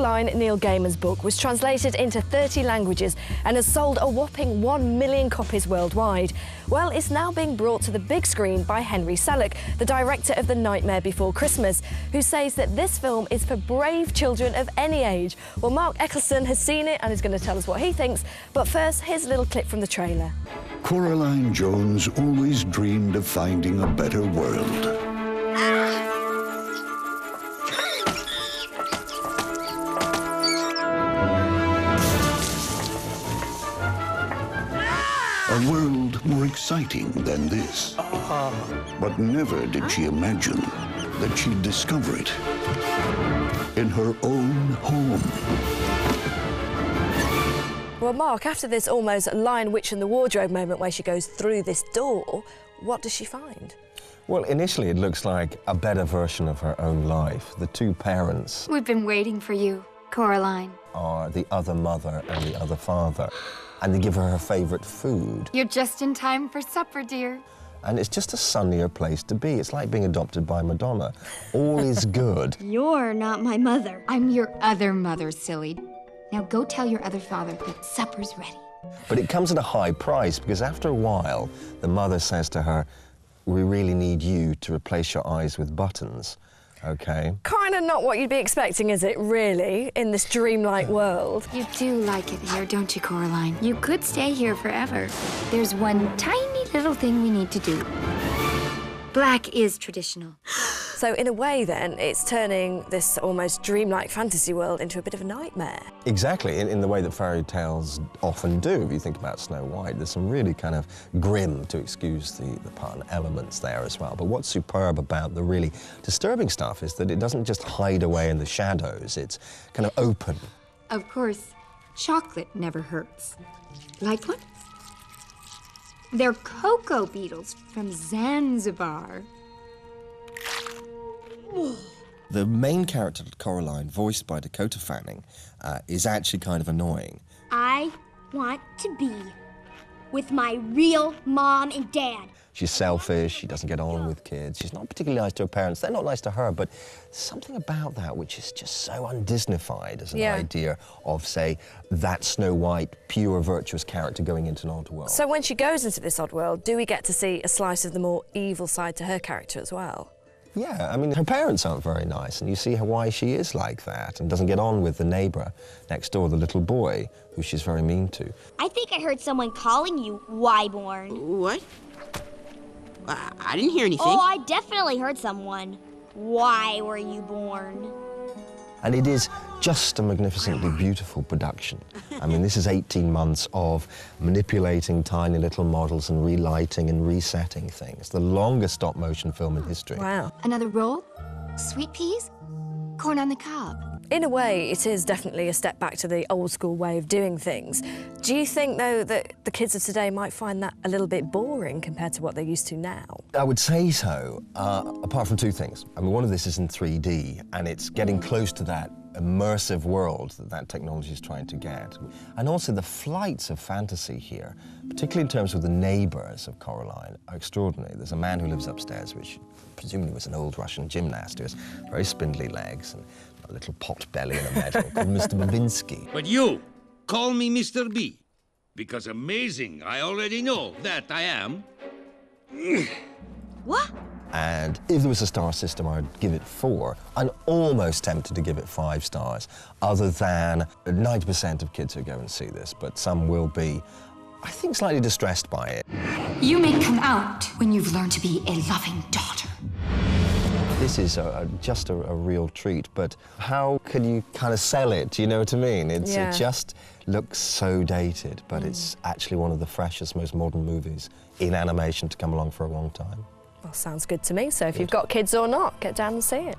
Coraline, Neil Gaiman's book, was translated into 30 languages and has sold a whopping 1 million copies worldwide. Well, it's now being brought to the big screen by Henry Selick, the director of The Nightmare Before Christmas, who says that this film is for brave children of any age. Well, Mark Eccleston has seen it and is going to tell us what he thinks. But first, here's a little clip from the trailer. Coraline Jones always dreamed of finding a better world. A world more exciting than this. But never did she imagine that she'd discover it in her own home. Well, Mark, after this almost Lion, Witch and the Wardrobe moment where she goes through this door, what does she find? Well, initially it looks like a better version of her own life. The two parents We've been waiting for you, Coraline. are the other mother and the other father, and they give her her favourite food. You're just in time for supper, dear. And it's just a sunnier place to be. It's like being adopted by Madonna. All is good. You're not my mother. I'm your other mother, silly. Now go tell your other father that supper's ready. But it comes at a high price, because after a while, the mother says to her, "We really need you to replace your eyes with buttons." Okay? Kind of not what you'd be expecting, is it, really, in this dreamlike world? You do like it here, don't you, Coraline? You could stay here forever. There's one tiny little thing we need to do. Black is traditional. So, in a way, then, it's turning this almost dreamlike fantasy world into a bit of a nightmare. Exactly, in the way that fairy tales often do. If you think about Snow White, there's some really kind of grim, to excuse the pun, elements there as well. But what's superb about the really disturbing stuff is that it doesn't just hide away in the shadows, it's kind of open. Of course, chocolate never hurts. Like what? They're cocoa beetles from Zanzibar. The main character, Coraline, voiced by Dakota is actually kind of annoying. I want to be with my real mom and dad. She's selfish, she doesn't get on with kids, she's not particularly nice to her parents, they're not nice to her, but something about that which is just so un-Disneyfied as an idea of, say, that Snow White, pure, virtuous character going into an odd world. So when she goes into this odd world, do we get to see a slice of the more evil side to her character as well? Yeah, I mean, her parents aren't very nice, and you see why she is like that and doesn't get on with the neighbour next door, the little boy, who she's very mean to. I think I heard someone calling you Wyborn. What? I didn't hear anything. Oh, I definitely heard someone. Why were you born? And it is just a magnificently beautiful production. I mean, this is 18 months of manipulating tiny little models and relighting and resetting things. The longest stop-motion film in history. Wow. Another roll? Sweet peas? Corn on the cob? In a way, it is definitely a step back to the old-school way of doing things. Do you think, though, that the kids of today might find that a little bit boring compared to what they're used to now? I would say so, apart from two things. I mean, one of this is in 3D, and it's getting close to that immersive world that technology is trying to get. And also the flights of fantasy here, particularly in terms of the neighbours of Coraline, are extraordinary. There's a man who lives upstairs, which presumably was an old Russian gymnast who has very spindly legs and a little pot belly and a medal, called Mr. Babinsky. But you, call me Mr. B, because amazing, I already know that I am. What? And if there was a star system, I'd give it 4. I'm almost tempted to give it 5 stars, other than 90% of kids who go and see this, but some will be, I think, slightly distressed by it. You may come out when you've learned to be a loving daughter. This is just a real treat, but how can you kind of sell it? Do you know what I mean? It just looks so dated, but it's actually one of the freshest, most modern movies in animation to come along for a long time. Well, sounds good to me. So if you've got kids or not, get down and see it.